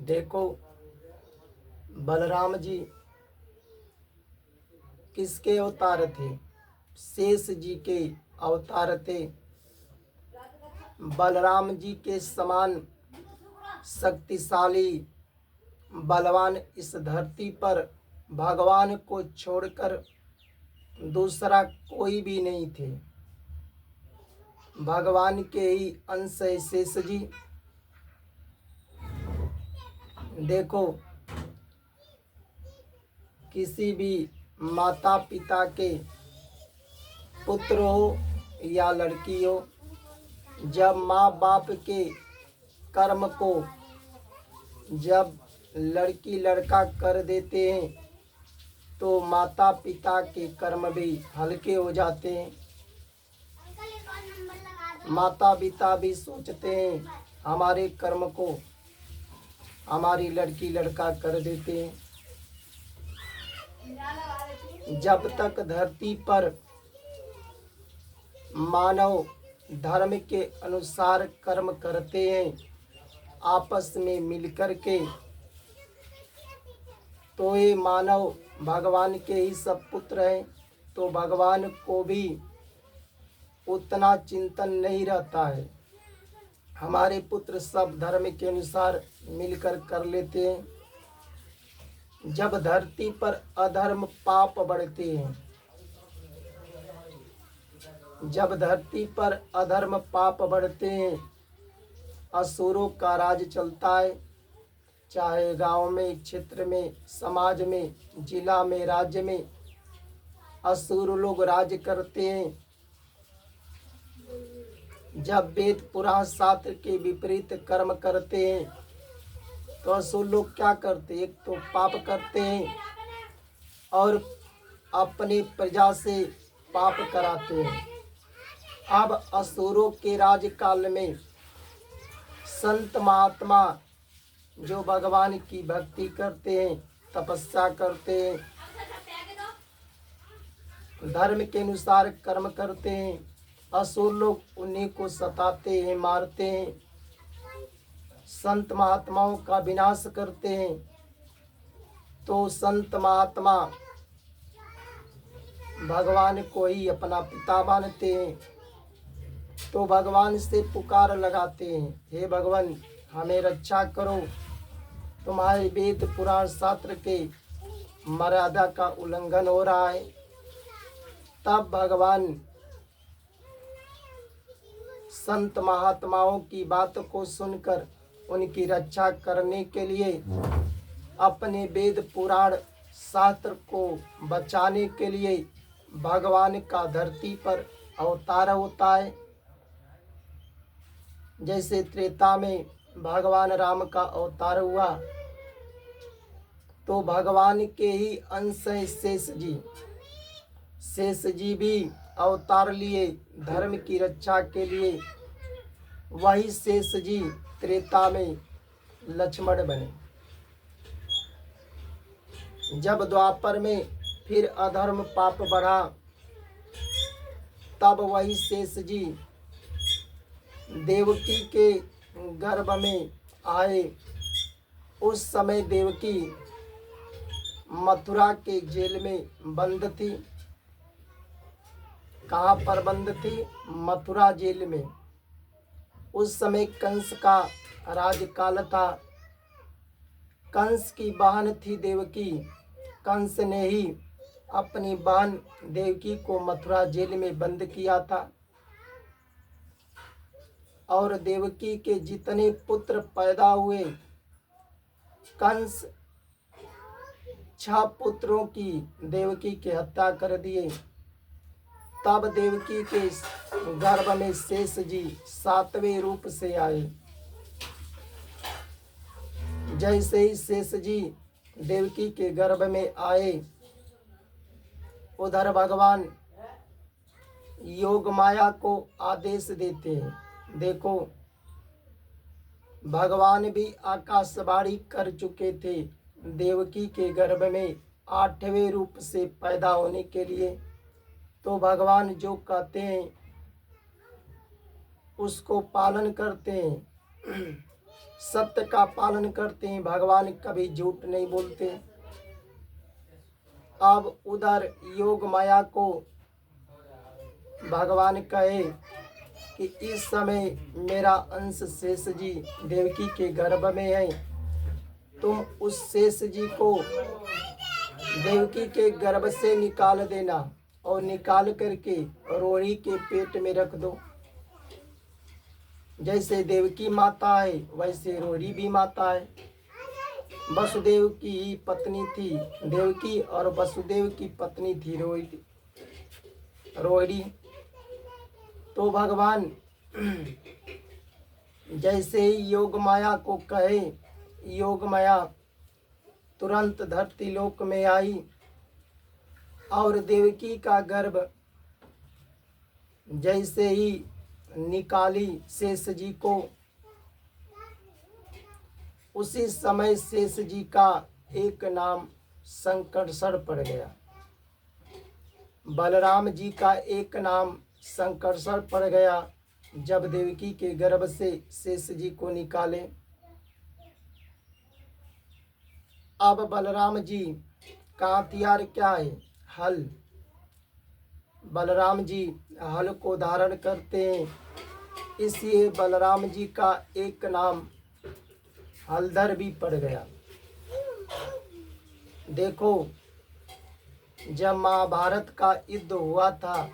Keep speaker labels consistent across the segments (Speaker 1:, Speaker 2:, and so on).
Speaker 1: देखो, बलराम जी किसके अवतार थे? शेष जी के अवतार थे। बलराम जी के समान शक्तिशाली बलवान इस धरती पर भगवान को छोड़कर दूसरा कोई भी नहीं थे। भगवान के ही अंश है शेष जी। देखो, किसी भी माता पिता के पुत्र हो या लड़की हो, जब माँ बाप के कर्म को जब लड़की लड़का कर देते हैं तो माता पिता के कर्म भी हल्के हो जाते हैं। माता पिता भी सोचते हैं हमारे कर्म को हमारी लड़की लड़का कर देते हैं। जब तक धरती पर मानव धर्म के अनुसार कर्म करते हैं आपस में मिलकर के, तो ये मानव भगवान के ही सब पुत्र हैं। तो भगवान को भी उतना चिंतन नहीं रहता है। हमारे पुत्र सब धर्म के अनुसार मिलकर कर लेते हैं। जब धरती पर अधर्म पाप बढ़ते हैं, जब धरती पर अधर्म पाप बढ़ते हैं, असुरों का राज चलता है। चाहे गांव में, क्षेत्र में, समाज में, जिला में, राज्य में असुर लोग राज करते हैं। जब वेद पुराण शास्त्र के विपरीत कर्म करते हैं तो असुर लोग क्या करते हैं? एक तो पाप करते हैं और अपनी प्रजा से पाप कराते हैं। अब असुरों के राजकाल में संत महात्मा जो भगवान की भक्ति करते हैं, तपस्या करते हैं, धर्म के अनुसार कर्म करते हैं, असुर लोग उन्हीं को सताते हैं, मारते हैं, संत महात्माओं का विनाश करते हैं। तो संत महात्मा भगवान को ही अपना पिता मानते हैं, तो भगवान से पुकार लगाते हैं, हे भगवान हमें रक्षा करो, तुम्हारे वेद पुराण शास्त्र के मर्यादा का उल्लंघन हो रहा है। तब भगवान संत महात्माओं की बात को सुनकर उनकी रक्षा करने के लिए अपने वेद पुराण शास्त्र को बचाने के लिए भगवान का धरती पर अवतार होता है। जैसे त्रेता में भगवान राम का अवतार हुआ, तो भगवान के ही अंश है शेष जी। शेष जी भी अवतार लिए धर्म की रक्षा के लिए। वही शेष जी त्रेता में लक्ष्मण बने। जब द्वापर में फिर अधर्म पाप बढ़ा, तब वही शेष जी देवकी के गर्भ में आए। उस समय देवकी मथुरा के जेल में बंद थी। कहाँ पर बंद थी? मथुरा जेल में। उस समय कंस का राजकाल था। कंस की बहन थी देवकी। कंस ने ही अपनी बहन देवकी को मथुरा जेल में बंद किया था। और देवकी के जितने पुत्र पैदा हुए, कंस 6 पुत्रों की देवकी की हत्या कर दिए। तब देवकी के गर्भ में शेष जी 7वें रूप से आए। जैसे ही शेष जी देवकी के गर्भ में आए, उधर भगवान योग माया को आदेश देते हैं। देखो, भगवान भी आकाशवाणी कर चुके थे देवकी के गर्भ में 8वें रूप से पैदा होने के लिए। तो भगवान जो कहते हैं उसको पालन करते हैं। सत्य का पालन करते हैं, भगवान कभी झूठ नहीं बोलते। अब उधर योग माया को भगवान कहे कि इस समय मेरा अंश शेष जी देवकी के गर्भ में है, तुम उस शेष जी को देवकी के गर्भ से निकाल देना और निकाल करके रोहिणी के पेट में रख दो। जैसे देवकी माता है वैसे रोहिणी भी माता है। वसुदेव की ही पत्नी थी देवकी और वसुदेव की पत्नी थी रोहिणी। तो भगवान जैसे ही योग माया को कहे, योग माया तुरंत धरती लोक में आई और देवकी का गर्भ जैसे ही निकाली शेष जी को, उसी समय शेष जी का एक नाम संकर्षण पड़ गया। बलराम जी का एक नाम संकर्षण पड़ गया जब देवकी के गर्भ से शेष जी को निकाले। अब बलराम जी का हथियार क्या है? हल। बलराम जी हल को धारण करते हैं, इसलिए बलराम जी का एक नाम हलधर भी पड़ गया। देखो, जब महाभारत का युद्ध हुआ था,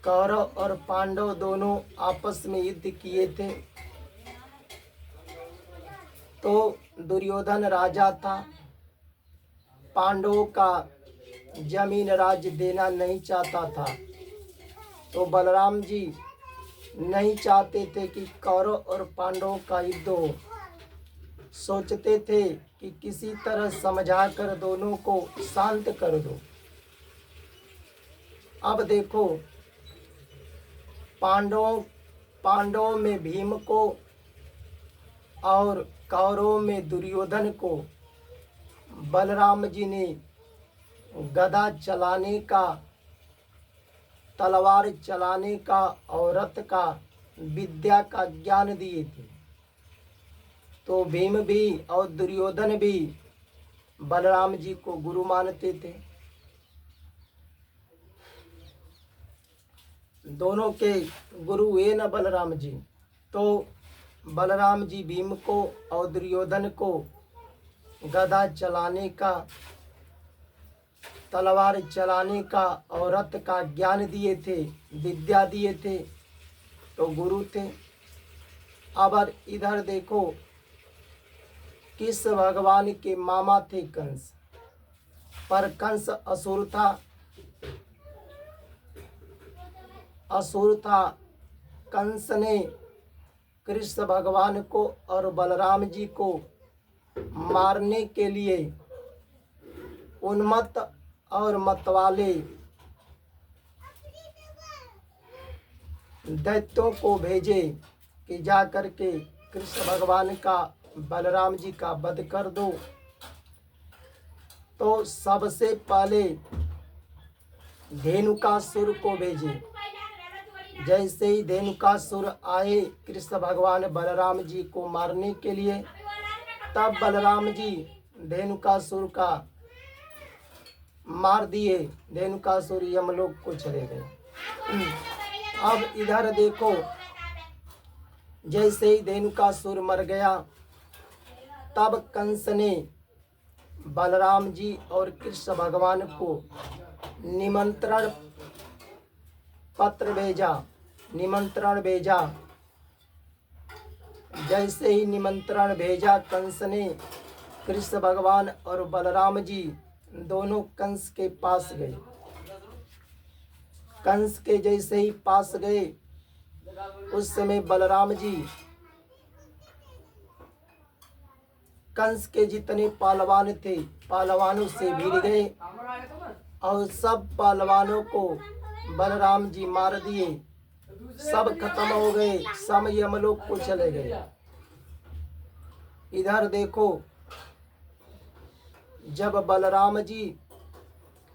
Speaker 1: कौरव और पांडव दोनों आपस में युद्ध किए थे, तो दुर्योधन राजा था। पांडवों का जमीन राज्य देना नहीं चाहता था, तो बलराम जी नहीं चाहते थे कि कौरव और पांडवों का युद्ध हो। सोचते थे कि किसी तरह समझा कर दोनों को शांत कर दो। अब देखो, पांडवों में भीम को और कौरवों में दुर्योधन को बलराम जी ने गदा चलाने का, तलवार चलाने का और रथ का विद्या का ज्ञान दिए थे। तो भीम भी और दुर्योधन भी बलराम जी को गुरु मानते थे। दोनों के गुरु हुए न बलराम जी। तो बलराम जी भीम को और दुर्योधन को गदा चलाने का, तलवार चलाने का और रथ का ज्ञान दिए थे, विद्या दिए थे, तो गुरु थे। अब इधर देखो, किस भगवान के मामा थे कंस, पर कंस असुर था। कंस ने कृष्ण भगवान को और बलराम जी को मारने के लिए उन्मत्त और मतवाले दैत्यों को भेजे कि जा कर के कृष्ण भगवान का, बलराम जी का वध कर दो। तो सबसे पहले धेनुकासुर को भेजे। जैसे ही धेनुकासुर आए कृष्ण भगवान बलराम जी को मारने के लिए, तब बलराम जी धेनुकासुर का मार दिए। धेनुकासुर यमलोक को चले गए। अब इधर देखो, जैसे ही धेनुकासुर मर गया, तब कंस ने बलराम जी और कृष्ण भगवान को निमंत्रण पत्र भेजा। जैसे ही निमंत्रण भेजा कंस ने, कृष्ण भगवान और बलराम जी दोनों कंस के पास गए। कंस के जैसे ही पास गए, उस समय बलराम जी कंस के जितने पहलवान थे, पहलवानों से भिड़ गए और सब पहलवानों को बलराम जी मार दिए। सब खत्म हो गए, सब यमलोक को चले गए। इधर देखो, जब बलराम जी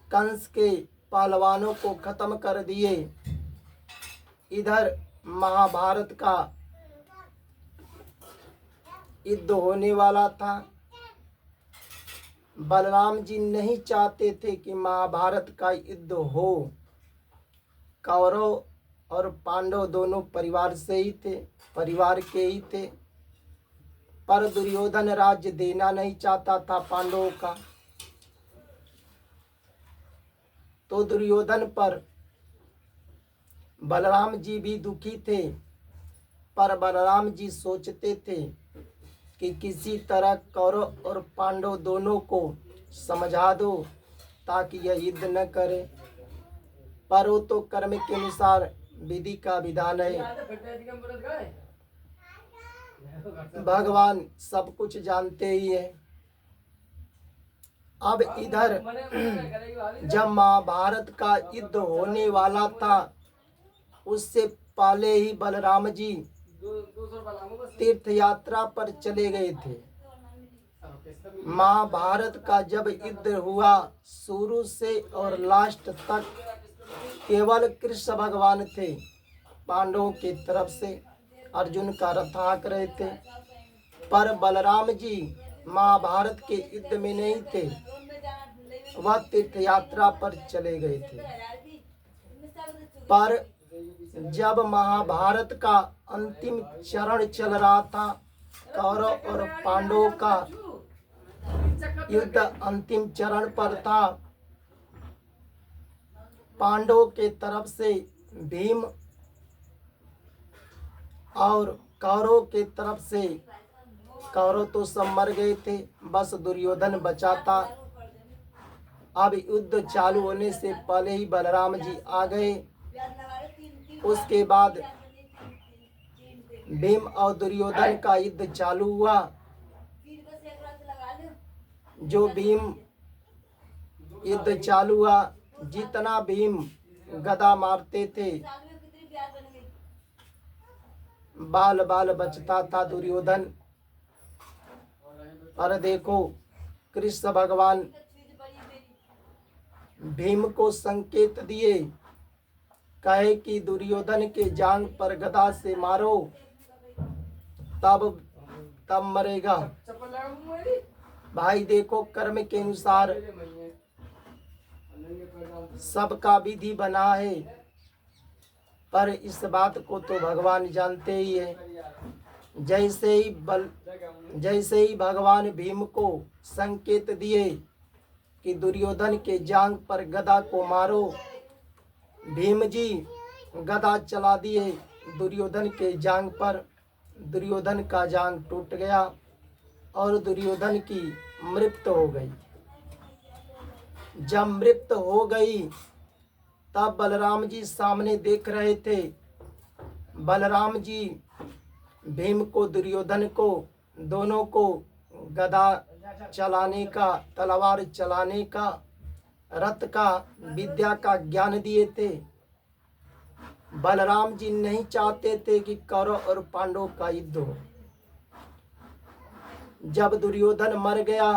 Speaker 1: कंस के पहलवानों को खत्म कर दिए, इधर महाभारत का युद्ध होने वाला था। बलराम जी नहीं चाहते थे कि महाभारत का युद्ध हो। कौरव और पांडव दोनों परिवार से ही थे, परिवार के ही थे, पर दुर्योधन राज्य देना नहीं चाहता था पांडवों का। तो दुर्योधन पर बलराम जी भी दुखी थे, पर बलराम जी सोचते थे कि किसी तरह कौरव और पांडव दोनों को समझा दो ताकि यह युद्ध न करे। पर वो तो कर्म के अनुसार विधि का विधान है। भगवान सब कुछ जानते ही है। अब इधर जब महाभारत का युद्ध होने वाला था, उससे पहले ही बलराम जी तीर्थ यात्रा पर चले गए थे। महाभारत का जब युद्ध हुआ, शुरू से और लास्ट तक केवल कृष्ण भगवान थे। पांडवों की तरफ से अर्जुन का रथ हाँक रहे थे, पर बलराम जी महाभारत के युद्ध में नहीं थे, वह तीर्थ यात्रा पर चले गए थे। पर जब महाभारत का अंतिम चरण चल रहा था, कौरव और पांडवों का युद्ध अंतिम चरण पर था। पांडवों के तरफ से भीम और कौरव के तरफ से, कौरव तो सब मर गए थे, बस दुर्योधन बचा था। अब युद्ध चालू होने से पहले ही बलराम जी आ गए। उसके बाद भीम और दुर्योधन का युद्ध चालू हुआ। जो भीम युद्ध चालू हुआ, जितना भीम गदा मारते थे, बाल बाल बचता था दुर्योधन। और देखो, कृष्ण भगवान भीम को संकेत दिए, कहे कि दुर्योधन के जांग पर गदा से मारो, तब मरेगा। भाई देखो, कर्म के अनुसार सबका विधि बना है, पर इस बात को तो भगवान जानते ही है। जैसे ही भगवान भीम को संकेत दिए कि दुर्योधन के जांग पर गदा को मारो, भीम जी गदा चला दिए दुर्योधन के जांग पर। दुर्योधन का जांग टूट गया और दुर्योधन की मृत्यु हो गई। जब मृत्यु हो गई, तब बलराम जी सामने देख रहे थे। बलराम जी भीम को, दुर्योधन को, दोनों को गदा चलाने का, तलवार चलाने का, रथ का, विद्या का ज्ञान दिए थे। बलराम जी नहीं चाहते थे कि कौरव और पांडव का युद्ध हो। जब दुर्योधन मर गया,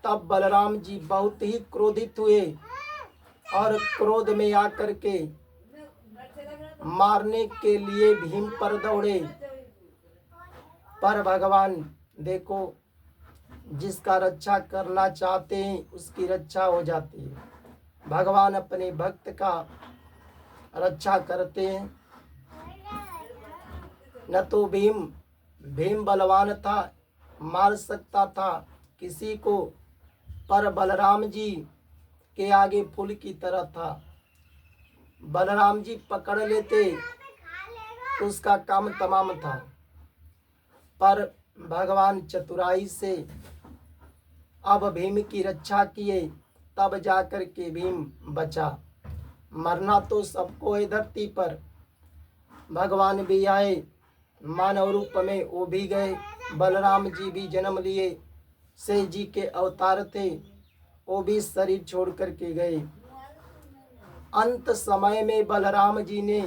Speaker 1: तब बलराम जी बहुत ही क्रोधित हुए और क्रोध में आकर के मारने के लिए भीम पर दौड़े। पर भगवान देखो, जिसका रक्षा करना चाहते हैं उसकी रक्षा हो जाती है। भगवान अपने भक्त का रक्षा करते हैं। न तो भीम बलवान था, मार सकता था किसी को, पर बलराम जी के आगे फूल की तरह था। बलराम जी पकड़ लेते तो उसका काम तमाम था। पर भगवान चतुराई से अब भीम की रक्षा किए, तब जाकर के भीम बचा। मरना तो सबको है धरती पर। भगवान भी आए मानव रूप में, वो भी गए। बलराम जी भी जन्म लिए, शेष जी के अवतार थे, वो भी शरीर छोड़ करके गए। अंत समय में बलराम जी ने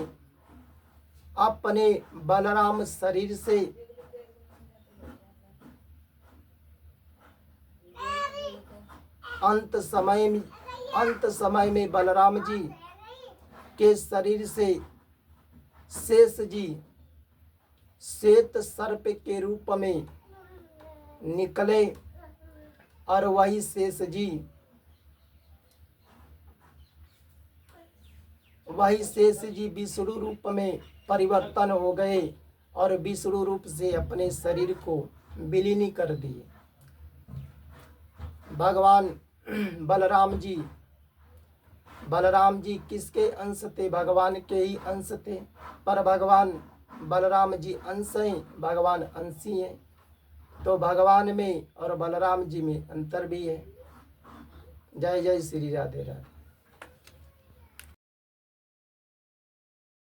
Speaker 1: अपने बलराम शरीर से अंत समय में बलराम जी के शरीर से शेष जी श्वेत सर्प के रूप में निकले और वही शेष जी विष्णु रूप में परिवर्तन हो गए और विष्णु रूप से अपने शरीर को विलीन कर दिए। भगवान बलराम जी किसके अंश थे? भगवान के ही अंश थे, पर भगवान बलराम जी अंश हैं, भगवान अंशी हैं, तो भगवान में और बलराम जी में अंतर भी है। जय जय श्री राधे राधे।